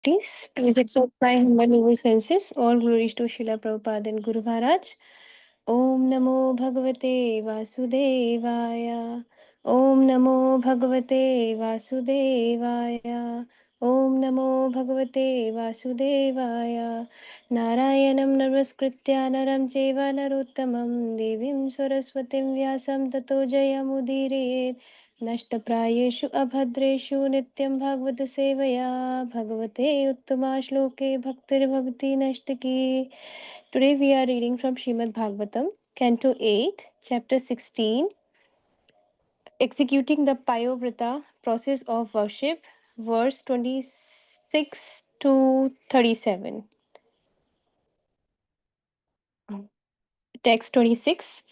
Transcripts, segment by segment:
devotees. Please accept my humble obeisances. All glories to Srila Prabhupada and Guru Maharaj. Om Namo Bhagavate Vasudevaya. Om Namo Bhagavate Vasudevaya. Om Namo Bhagavate Vasudevaya. Narayanam Namaskritya Naram Cheva Narottamam Devim Saraswatim Vyasam Tato Jayamudire नष्टप्रायेषु अभद्रेषु नित्यं भागवत सेवया भगवते उत्तमाश्लोके भक्तिर्भवति नष्टकी. Today we are reading from Srimad Bhagavatam, Canto 8, Chapter 16, Executing the Payovrata Process of Worship, verse 26 to 37. Text 26.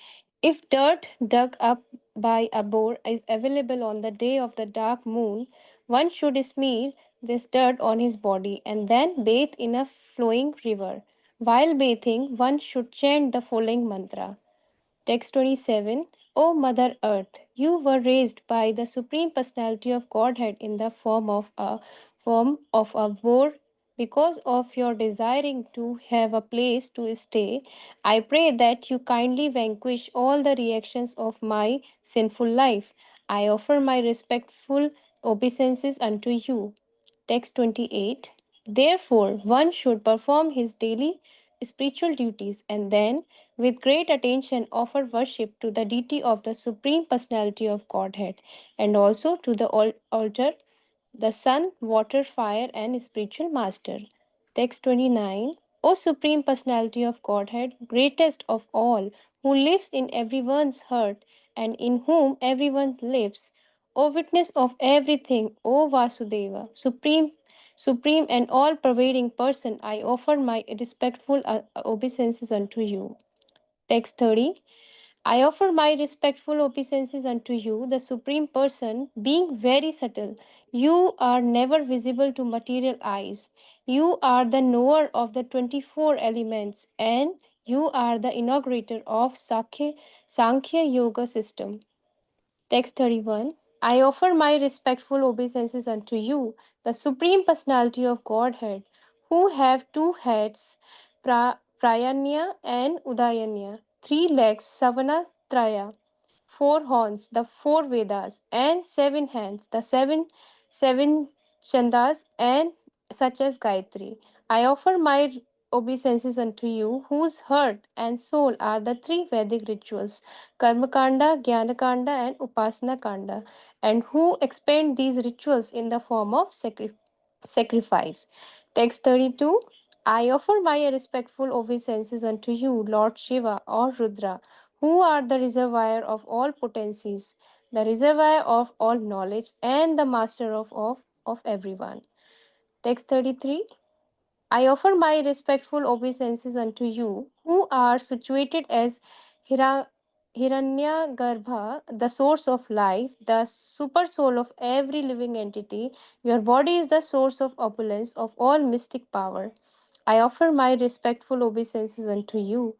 If dirt dug up by a boar is available on the day of the dark moon, one should smear this dirt on his body and then bathe in a flowing river. While bathing, one should chant the following mantra. Text 27. O Mother Earth, you were raised by the Supreme Personality of Godhead in the form of a boar. Because of your desiring to have a place to stay, I pray that you kindly vanquish all the reactions of my sinful life. I offer my respectful obeisances unto you. Text 28. Therefore, one should perform his daily spiritual duties and then, with great attention, offer worship to the deity of the Supreme Personality of Godhead and also to the altar, the sun, water, fire, and spiritual master. Text 29. O Supreme Personality of Godhead, greatest of all, who lives in everyone's heart and in whom everyone lives, O witness of everything, O Vasudeva, supreme and all pervading person, I offer my respectful obeisances unto you. Text 30. I offer my respectful obeisances unto you, the Supreme Person, being very subtle. You are never visible to material eyes. You are the knower of the 24 elements, and you are the inaugurator of Sankhya Yoga system. Text 31. I offer my respectful obeisances unto you, the Supreme Personality of Godhead, who have two heads, Prayanya and Udayanya, three legs, Savana Traya, four horns, the four Vedas, and seven hands, the seven Chandas, and such as Gayatri. I offer my obeisances unto you, whose heart and soul are the three Vedic rituals, Karmakanda, Jnanakanda, and Upasana Kanda, and who expend these rituals in the form of sacrifice. Text 32. I offer my respectful obeisances unto you, Lord Shiva or Rudra, who are the reservoir of all potencies, the reservoir of all knowledge, and the master of everyone. Text 33. I offer my respectful obeisances unto you, who are situated as Hiranyagarbha, the source of life, the super soul of every living entity. Your body is the source of opulence of all mystic power. I offer my respectful obeisances unto you.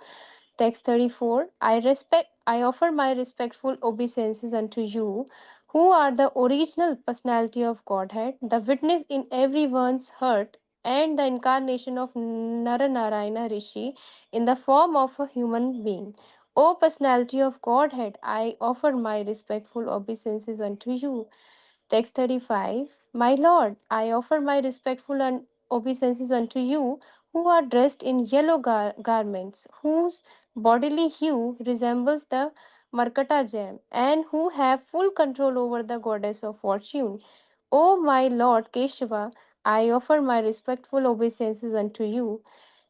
Text 34. I offer my respectful obeisances unto you, who are the original personality of Godhead, the witness in everyone's heart, and the incarnation of Naranarayana Rishi in the form of a human being. O personality of Godhead, I offer my respectful obeisances unto you. Text 35. My Lord, I offer my respectful obeisances unto you, who are dressed in yellow garments, whose bodily hue resembles the Markata gem, and who have full control over the goddess of fortune. O my Lord Keshava, I offer my respectful obeisances unto you.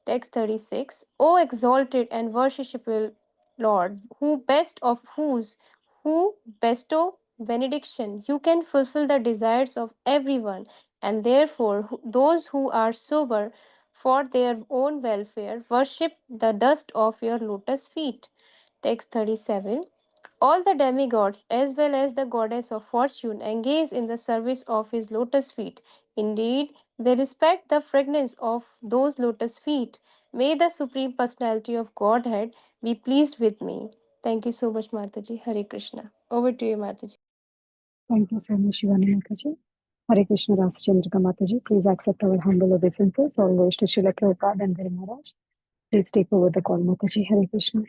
Text 36. O exalted and worshipable Lord, who bestow benediction, you can fulfill the desires of everyone, and therefore those who are sober for their own welfare worship the dust of your lotus feet. Text 37. All the demigods, as well as the goddess of fortune, engage in the service of his lotus feet. Indeed, they respect the fragrance of those lotus feet. May the Supreme Personality of Godhead be pleased with me. Thank you so much, Mataji. Hare Krishna. Over to you, Mataji. Thank you so much, Shivani Mataji. Hare Krishna, Rasa Chandrika Mataji. Please accept our humble obeisances. All goes to Srila Prabhupada and Hare Maharaj. Please take over the call, Mataji. Hare Krishna.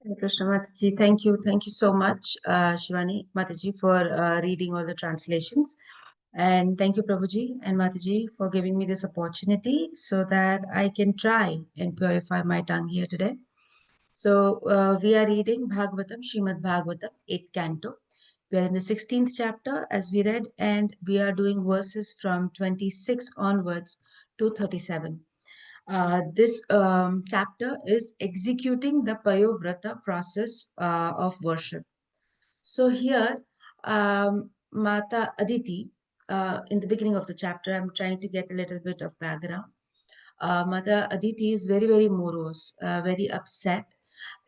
Hare Krishna Mataji. Thank you. Thank you so much, Shivani Mataji, for reading all the translations. And thank you, Prabhuji and Mataji, for giving me this opportunity so that I can try and purify my tongue here today. So we are reading Bhagavatam, Srimad Bhagavatam, 8th Canto. We are in the 16th chapter as we read, and we are doing verses from 26 onwards to 37. This chapter is executing the Payovrata process of worship. So here, Mata Aditi, in the beginning of the chapter, I'm trying to get a little bit of background. Mata Aditi is very, very morose, very upset,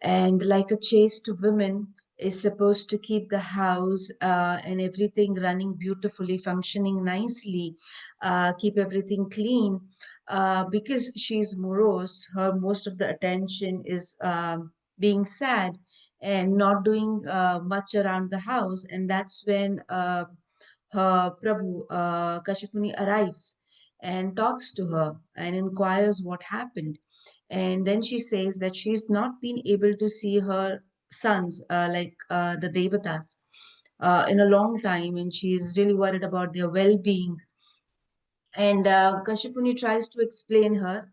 and like a chaste woman is supposed to keep the house and everything running beautifully, functioning nicely, keep everything clean. Because she's morose, her most of the attention is being sad and not doing much around the house, and that's when her Prabhu Kashipuni arrives and talks to her and inquires what happened. And then she says that she's not been able to see her sons, the Devatas, in a long time, and she's really worried about their well being. And Kashipuni tries to explain her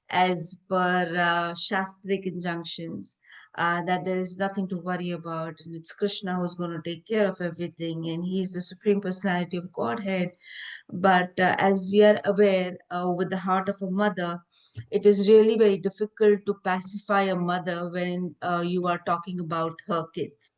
as per Shastric injunctions that there is nothing to worry about, and it's Krishna who's going to take care of everything, and he's the Supreme Personality of Godhead. But as we are aware, with the heart of a mother, it is really very difficult to pacify a mother when you are talking about her kids.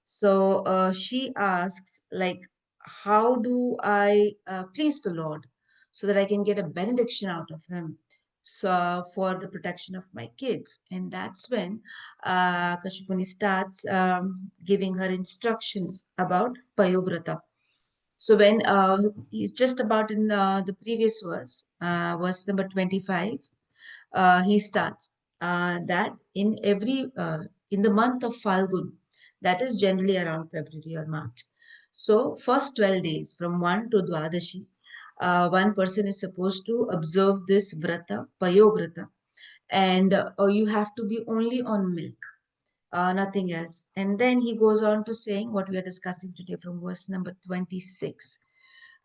So she asks, like, how do I please the Lord so that I can get a benediction out of him? So for the protection of my kids. And that's when Kashipuni starts giving her instructions about Payovrata. So when he's just about in the previous verse, verse number 25, he starts that in the month of Falgun, that is generally around February or March. So first 12 days from 1 to Dwadashi, one person is supposed to observe this vrata, Payovrata, and you have to be only on milk, nothing else. And then he goes on to saying what we are discussing today from verse number 26,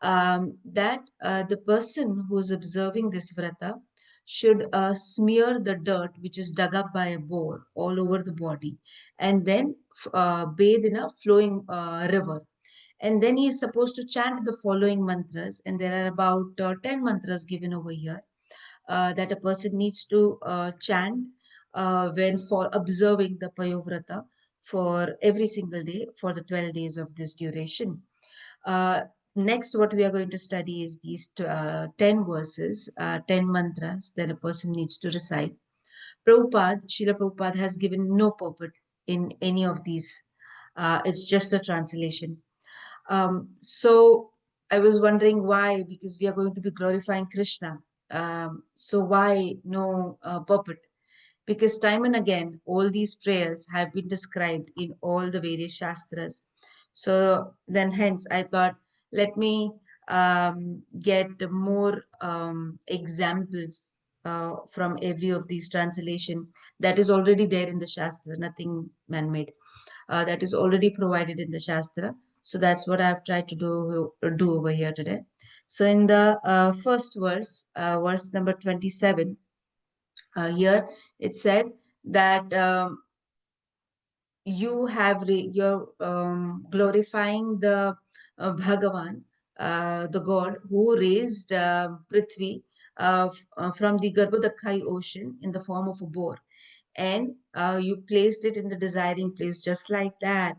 that the person who is observing this vrata should smear the dirt which is dug up by a boar all over the body, and then bathe in a flowing river. And then he is supposed to chant the following mantras, and there are about 10 mantras given over here that a person needs to chant when for observing the Payovrata for every single day for the 12 days of this duration. Uh, Next, what we are going to study is these 10 verses, 10 mantras that a person needs to recite. Srila Prabhupada has given no purport in any of these. It's just a translation. So I was wondering why, because we are going to be glorifying Krishna. So why no purport? Because time and again, all these prayers have been described in all the various Shastras. So then, hence, I thought, let me get more examples from every of these translation that is already there in the Shastra, nothing man-made. That is already provided in the Shastra. So that's what I've tried to do over here today. So in the first verse, verse number 27, here it said that you're glorifying the Bhagavan, the God who raised Prithvi from the Garbhodakhai ocean in the form of a boar, and you placed it in the desiring place just like that.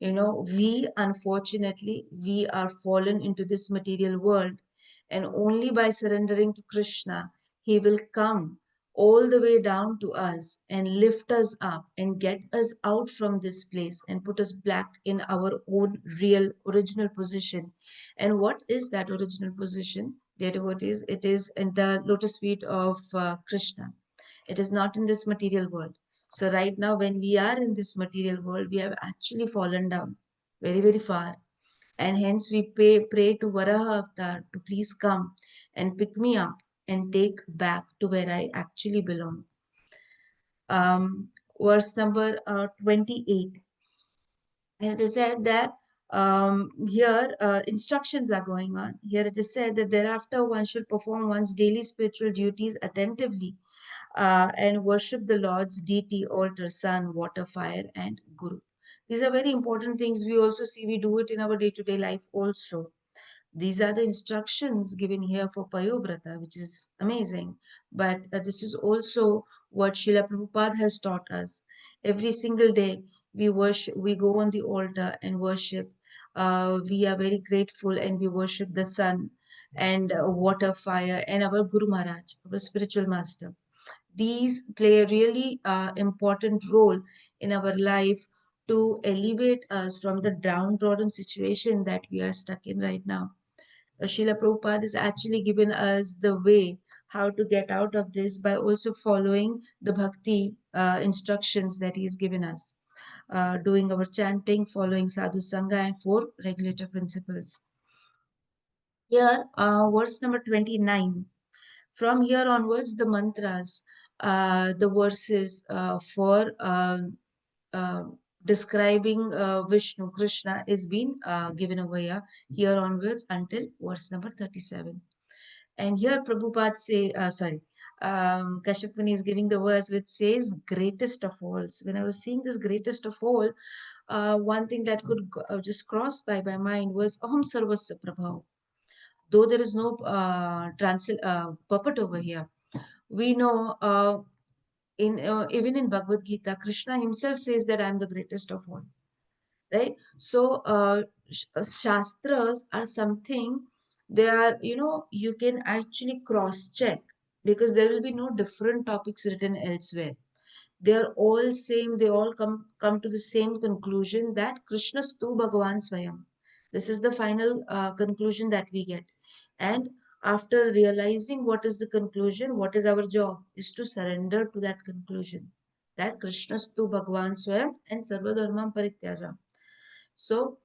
We unfortunately, we are fallen into this material world, and only by surrendering to Krishna, he will come all the way down to us and lift us up and get us out from this place and put us back in our own real original position. And what is that original position, dear devotees? It is in the lotus feet of Krishna. It is not in this material world. So right now, when we are in this material world, we have actually fallen down very, very far. And hence we pray to Varaha Avatar to please come and pick me up and take back to where I actually belong. Verse number 28. And it is said that here instructions are going on. Here it is said that thereafter one should perform one's daily spiritual duties attentively and worship the Lord's deity, altar, sun, water, fire, and Guru. These are very important things. We also see we do it in our day to day life also. These are the instructions given here for Payovrata, which is amazing. But this is also what Srila Prabhupada has taught us. Every single day, we worship, we go on the altar and worship. We are very grateful and we worship the sun and water, fire, and our Guru Maharaj, our spiritual master. These play a really important role in our life to elevate us from the downtrodden situation that we are stuck in right now. Srila Prabhupada is actually given us the way how to get out of this by also following the bhakti instructions that he has given us, doing our chanting, following sadhu sangha, and four regulator principles. Here, verse number 29. From here onwards, the mantras, the verses for uh, describing Vishnu, Krishna, is being given over here onwards until verse number 37. And here Prabhupada say, Kashyap Muni is giving the verse which says greatest of all. So when I was seeing this greatest of all, one thing that could just cross by my mind was Aham Sarvasya Prabhav. Though there is no purport over here, we know in even in Bhagavad Gita, Krishna himself says that I am the greatest of all. Right? So shastras are something, they are, you can actually cross check because there will be no different topics written elsewhere. They are all same, they all come to the same conclusion that Krishna stu Bhagavan Swayam. This is the final conclusion that we get. And after realizing what is the conclusion, what is our job is to surrender to that conclusion, that Krishna stu Bhagavan Swayam and Sarva Dharmam Parityaja. So,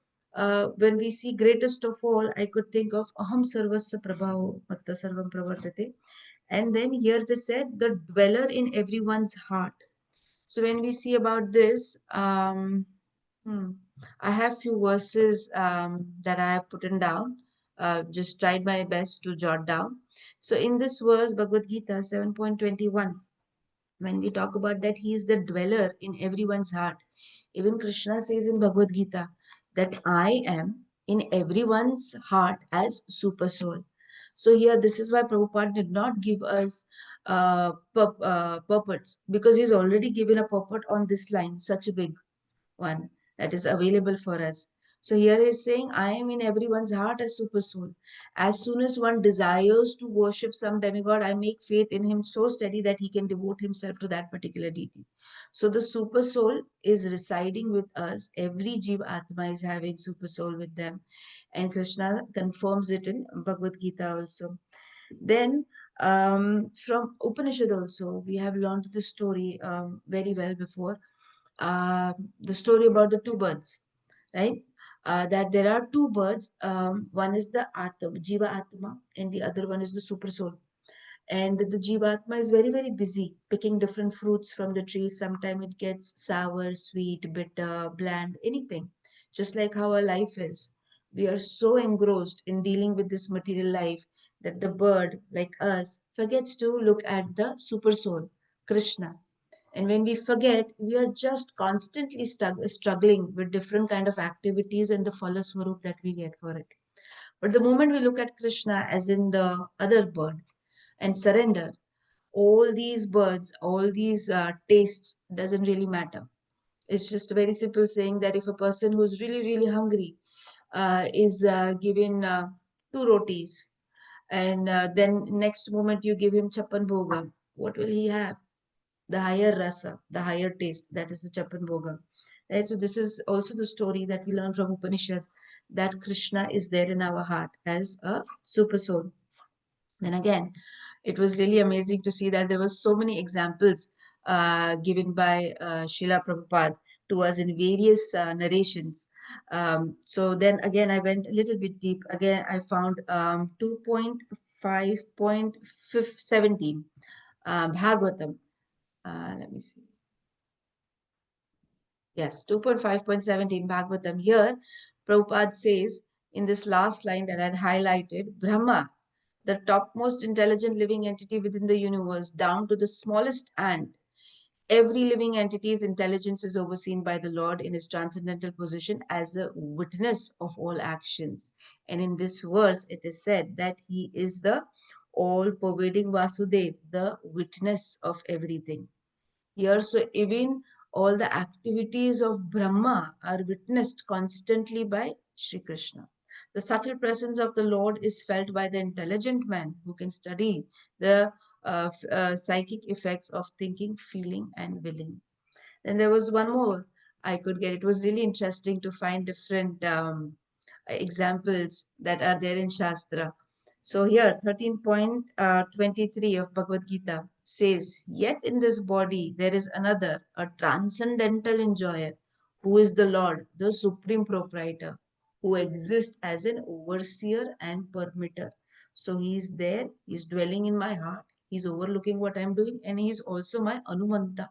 when we see greatest of all, I could think of Aham Sarvasya Prabhavo Matta Sarvam Pravartate. And then here it is said, the dweller in everyone's heart. So, when we see about this, I have few verses that I have put down. Just tried my best to jot down. So, in this verse, Bhagavad Gita 7.21, when we talk about that he is the dweller in everyone's heart. Even Krishna says in Bhagavad Gita that I am in everyone's heart as super soul. So here, this is why Prabhupada did not give us purports, because he's already given a purport on this line, such a big one that is available for us. So here he is saying, I am in everyone's heart as super soul. As soon as one desires to worship some demigod, I make faith in him so steady that he can devote himself to that particular deity. So the super soul is residing with us. Every Jiva Atma is having super soul with them. And Krishna confirms it in Bhagavad Gita also. Then from Upanishad also, we have learned the story very well before. The story about the two birds, right? That there are two birds. One is the Atma, Jiva Atma, and the other one is the Super Soul. And the Jiva Atma is very, very busy picking different fruits from the trees. Sometimes it gets sour, sweet, bitter, bland, anything. Just like how our life is. We are so engrossed in dealing with this material life that the bird, like us, forgets to look at the Super Soul, Krishna. And when we forget, we are just constantly struggling with different kind of activities and the phala swarup that we get for it. But the moment we look at Krishna as in the other bird and surrender, all these birds, all these tastes doesn't really matter. It's just a very simple saying that if a person who's really, really hungry is given two rotis, and then next moment you give him chappan bhoga, what will he have? The higher rasa, the higher taste, that is the Chapan Bhoga. Right? So this is also the story that we learn from Upanishad, that Krishna is there in our heart as a super soul. Then again, it was really amazing to see that there were so many examples given by Srila Prabhupada to us in various narrations. So then again, I went a little bit deep. Again, I found 2.5.17 Bhagavatam. Let me see. Yes, 2.5.17 Bhagavatam. Here, Prabhupada says in this last line that I had highlighted, Brahma, the topmost intelligent living entity within the universe, down to the smallest ant. Every living entity's intelligence is overseen by the Lord in his transcendental position as a witness of all actions. And in this verse, it is said that he is the all pervading Vasudev, the witness of everything. Here, so even all the activities of Brahma are witnessed constantly by Sri Krishna. The subtle presence of the Lord is felt by the intelligent man who can study the psychic effects of thinking, feeling, and willing. Then there was one more I could get. It was really interesting to find different examples that are there in Shastra. So here, 13.23 of Bhagavad Gita says, yet in this body there is another, a transcendental enjoyer, who is the Lord, the supreme proprietor, who exists as an overseer and permitter. So he is there, he is dwelling in my heart, he is overlooking what I am doing, and he is also my Anumanta,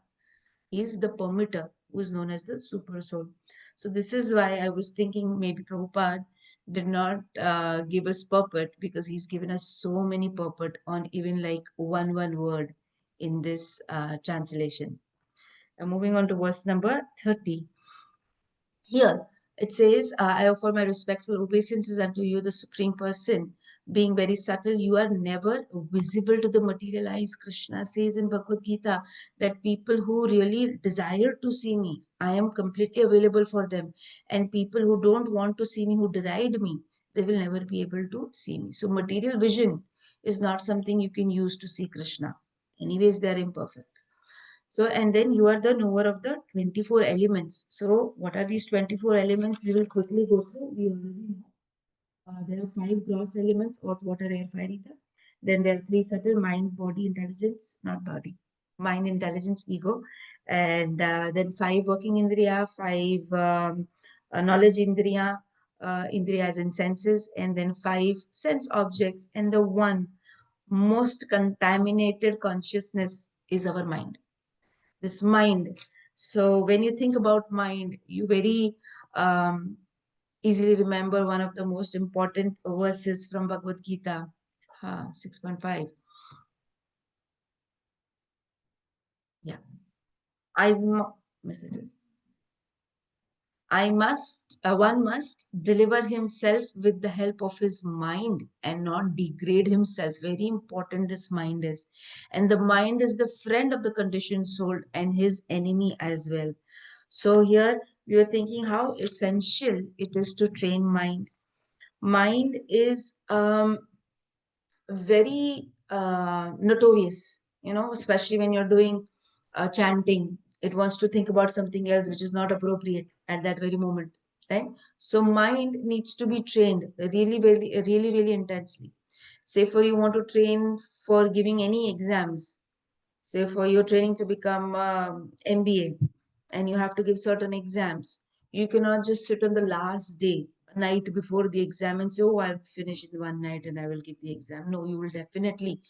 is the permitter, who is known as the super soul. So this is why I was thinking maybe Prabhupada did not give us purport, because he's given us so many purport on even like one word in this translation. And moving on to verse number 30. Here it says, I offer my respectful obeisances unto you, the Supreme Person. Being very subtle, you are never visible to the material eyes. Krishna says in Bhagavad Gita that people who really desire to see me, I am completely available for them. And people who don't want to see me, who deride me, they will never be able to see me. So material vision is not something you can use to see Krishna. Anyways, they are imperfect. So, and then you are the knower of the 24 elements. So, what are these 24 elements? We will quickly go through. We already know. There are 5 gross elements: earth, water, air, fire, ether. Then there are 3 subtle: mind, body, intelligence, not body, mind, intelligence, ego. And then 5 working indriya, 5 knowledge indriya, indriyas and senses, and then 5 sense objects. And the one most contaminated consciousness is our mind, this mind. So when you think about mind, you very easily remember one of the most important verses from Bhagavad Gita, 6.5. Yeah, I messages. One must deliver himself with the help of his mind and not degrade himself. Very important this mind is. And the mind is the friend of the conditioned soul and his enemy as well. So here we are thinking how essential it is to train mind. Mind is very notorious, especially when you're doing chanting. It wants to think about something else which is not appropriate at that very moment, right? So mind needs to be trained really, really, really, really intensely. Say for you want to train for giving any exams, say for your training to become MBA, and you have to give certain exams. You cannot just sit on the last day, night before the exam, and say, oh, I'll finish in one night and I will give the exam. No, you will definitely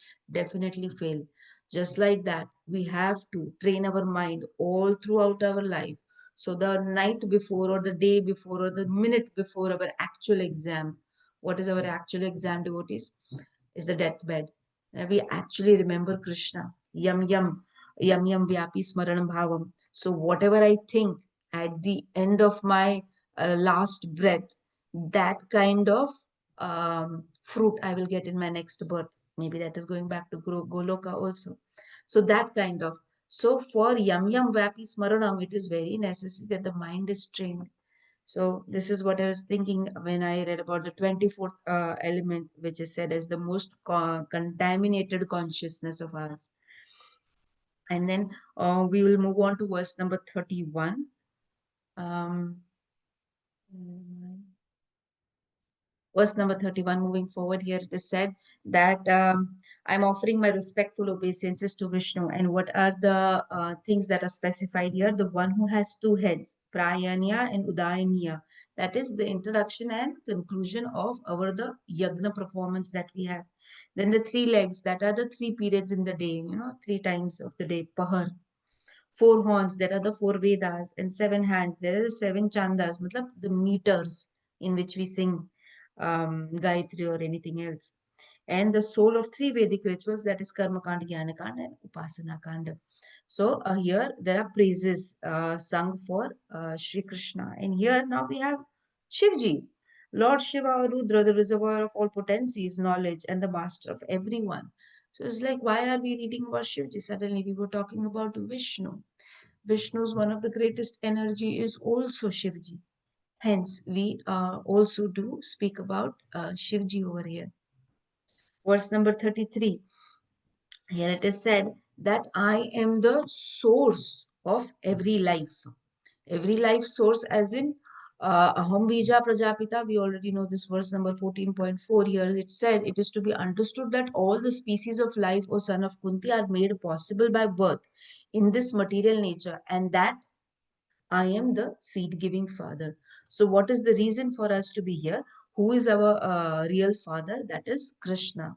fail. Just like that, we have to train our mind all throughout our life. So the night before or the day before or the minute before our actual exam, what is our actual exam, devotees? Is the deathbed. We actually remember Krishna. Yam vyapi smaranam bhavam. So whatever I think at the end of my last breath, that kind of fruit I will get in my next birth. Maybe that is going back to Goloka also. So that kind of. So for yam vyapi smaranam, it is very necessary that the mind is trained. So this is what I was thinking when I read about the 24th element, which is said as the most contaminated consciousness of ours. And then we will move on to verse number 31. Um, Verse number 31, moving forward, here it is said that I'm offering my respectful obeisances to Vishnu. And what are the things that are specified here? The one who has two heads, Prayanya and Udayaniya. That is the introduction and conclusion of our the yagna performance that we have. Then the three legs, that are the three periods in the day, three times of the day, pahar. Four horns, there are the four Vedas, and seven hands, there are the seven chandas, matlab the meters in which we sing Gayatri or anything else. And the soul of three Vedic rituals, that is Karma Kanda, Jnana Kanda, and Upasana Kanda. So here there are praises sung for Sri Krishna. And here now we have Shivji, Lord Shiva or Rudra, the reservoir of all potencies, knowledge, and the master of everyone. So it's like, why are we reading about Shivji? Suddenly we were talking about Vishnu. Vishnu's one of the greatest energy is also Shivji. Hence, we also do speak about Shivji over here. Verse number 33. Here it is said that I am the source of every life. Every life source, as in Aham Bija Prajapita. We already know this verse number 14.4 here. It said it is to be understood that all the species of life, O son of Kunti, are made possible by birth in this material nature, and that I am the seed giving father. So, what is the reason for us to be here? Who is our real father? That is Krishna.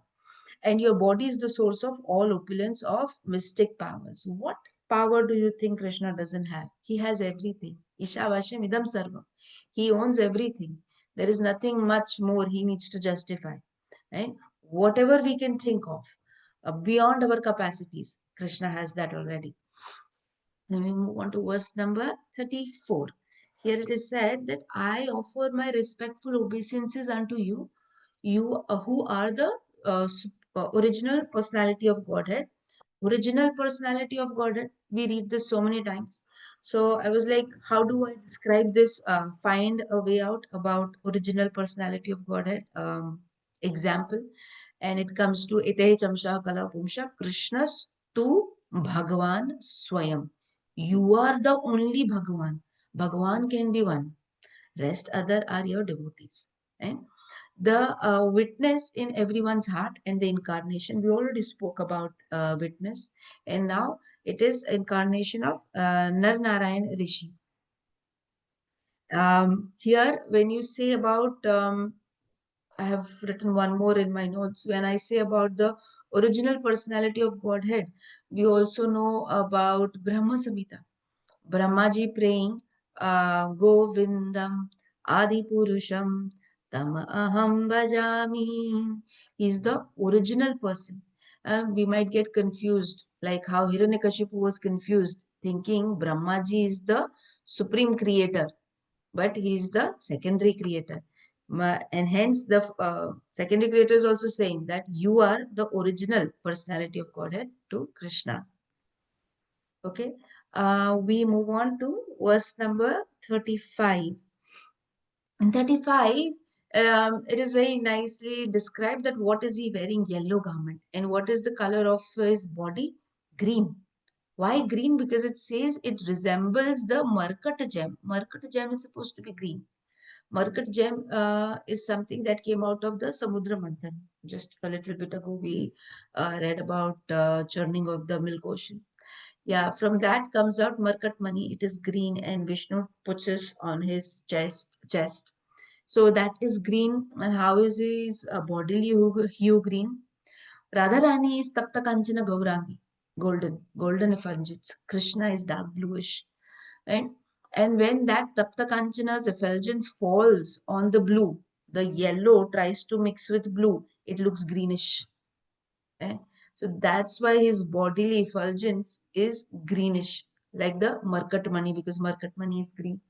And your body is the source of all opulence of mystic powers. What power do you think Krishna doesn't have? He has everything. Ishavasham idam sarvam. He owns everything. There is nothing much more he needs to justify. Right? Whatever we can think of beyond our capacities, Krishna has that already. Then we move on to verse number 34. Here it is said that I offer my respectful obeisances unto you, you who are the original personality of Godhead. Original personality of Godhead. We read this so many times. So I was like, how do I describe this? Find a way out about original personality of Godhead. Example, and it comes to Ite Chamsha Kala Pumsha Krishnas tu Bhagavan Swayam. You are the only Bhagavan. Bhagavan can be one. Rest other are your devotees. And the witness in everyone's heart and the incarnation. We already spoke about witness, and now it is incarnation of Nar Narayan Rishi. Here, when you say about I have written one more in my notes. When I say about the original personality of Godhead, we also know about Brahma Samhita. Brahmaji praying Govindam Adi Purusham Tam Aham Bhajami. He's the original person. We might get confused, like how Hiranyakashipu was confused, thinking Brahmaji is the supreme creator, but he is the secondary creator. And hence, the secondary creator is also saying that you are the original personality of Godhead to Krishna. Okay, we move on to verse number 35. In 35, it is very nicely described that what is he wearing? Yellow garment. And what is the color of his body? Green. Why green? Because it says it resembles the Markat gem. Markat gem is supposed to be green. Markat gem is something that came out of the Samudra Manthan. Just a little bit ago, we read about churning of the milk ocean. Yeah, from that comes out Markat money. It is green, and Vishnu puts it on his chest. So that is green. And how is his bodily hue green? Radharani is Tapta Kanchana Gaurangi, golden effulgence. Krishna is dark bluish. Right? And when that Tapta Kanchana's effulgence falls on the blue, the yellow tries to mix with blue, it looks greenish. Eh? So that's why his bodily effulgence is greenish, like the Markat money, because Markat money is green.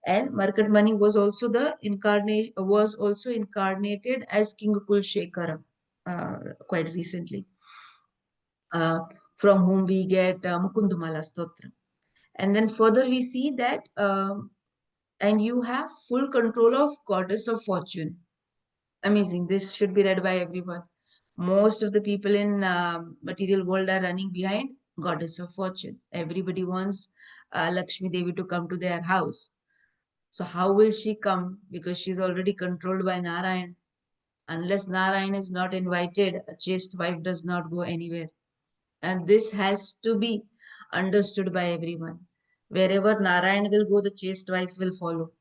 And Markat money was also incarnated as King Kulshekara quite recently, uh, from whom we get Mukundamala Stotra. And then further we see that, and you have full control of Goddess of Fortune. Amazing. This should be read by everyone. Most of the people in material world are running behind Goddess of Fortune. Everybody wants Lakshmi Devi to come to their house. So how will she come? Because she's already controlled by Narayan. Unless Narayan is not invited, a chaste wife does not go anywhere. And this has to be understood by everyone. Wherever Narayan will go, the chaste wife will follow.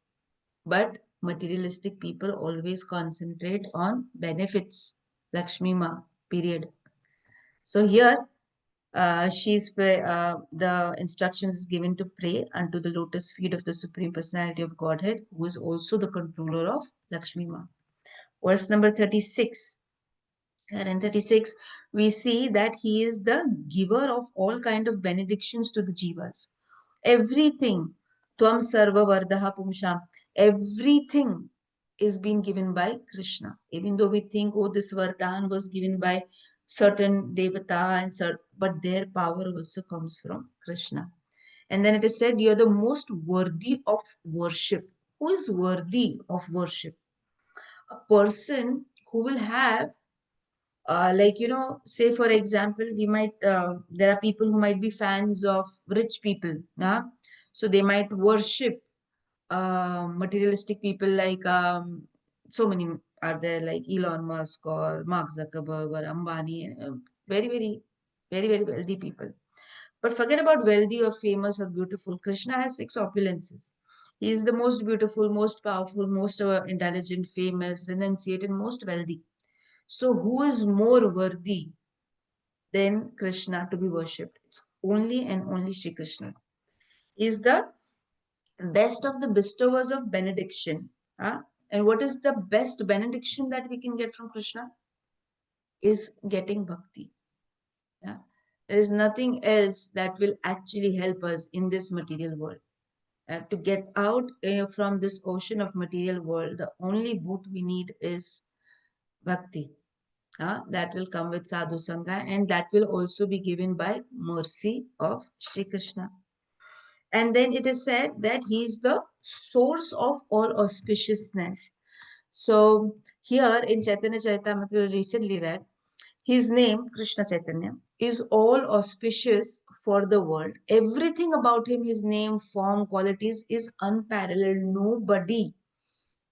But materialistic people always concentrate on benefits. Lakshmi Ma, period. So here, the instructions is given to pray unto the lotus feet of the Supreme Personality of Godhead, who is also the controller of Lakshmi Ma. Verse number 36. Here in 36, we see that he is the giver of all kind of benedictions to the jivas. Everything, Tvam Sarva Vardaha Pumsham, everything is being given by Krishna. Even though we think, oh, this Vardhan was given by certain Devata, but their power also comes from Krishna. And then it is said, you're the most worthy of worship. Who is worthy of worship? A person who will have say for example, we might there are people who might be fans of rich people, so they might worship materialistic people, like so many are there, like Elon Musk or Mark Zuckerberg or Ambani, very very very very wealthy people. But forget about wealthy or famous or beautiful. Krishna has six opulences. He is the most beautiful, most powerful, most intelligent, famous, renunciate, and most wealthy. So, who is more worthy than Krishna to be worshipped? It's only and only Shri Krishna. He is the best of the bestowers of benediction. Huh? And what is the best benediction that we can get from Krishna? Is getting bhakti. Yeah? There is nothing else that will actually help us in this material world. To get out from this ocean of material world, the only boot we need is bhakti. That will come with sadhu sangha, and that will also be given by mercy of Shri Krishna. And then it is said that he is the source of all auspiciousness. So here in Chaitanya Charitamrita, we recently read, his name, Krishna Chaitanya, is all auspicious for the world. Everything about him, his name, form, qualities is unparalleled. Nobody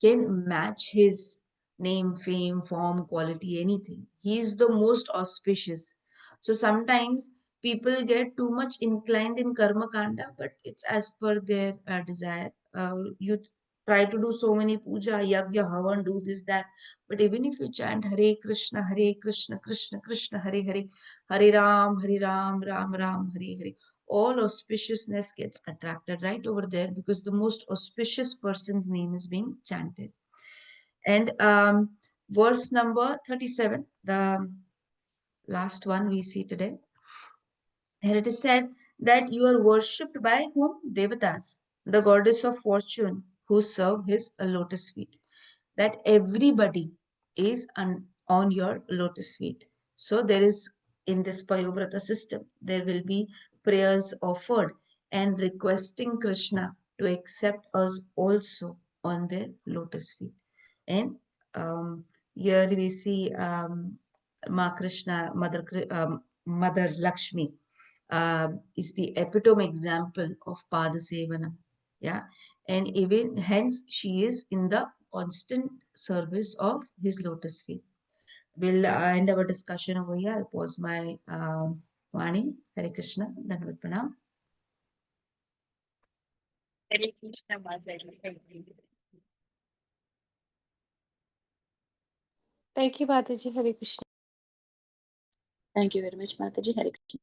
can match his name, fame, form, quality, anything. He is the most auspicious. So sometimes people get too much inclined in karma kanda, but it's as per their desire. You try to do so many puja, yagya, havan, do this, that. But even if you chant Hare Krishna, Krishna Krishna, Hare Hare, Hare Ram, Ram Ram, Hare Hare, all auspiciousness gets attracted right over there, because the most auspicious person's name is being chanted. And verse number 37, the last one we see today. Here it is said that you are worshipped by whom? Devatas, the goddess of fortune, who serve his lotus feet. That everybody is on your lotus feet. So there is, in this Payovrata system, there will be prayers offered and requesting Krishna to accept us also on their lotus feet. And here we see Ma Krishna, Mother Lakshmi, is the epitome example of Padasevana. Yeah. And even hence she is in the constant service of his lotus feet. We'll end our discussion over here. I'll pause my Vani. Hare Krishna. Dhanavad Pranam. Hare Krishna Mataji. Thank you, Mataji. Hare Krishna. Thank you very much, Mataji. Hare Krishna.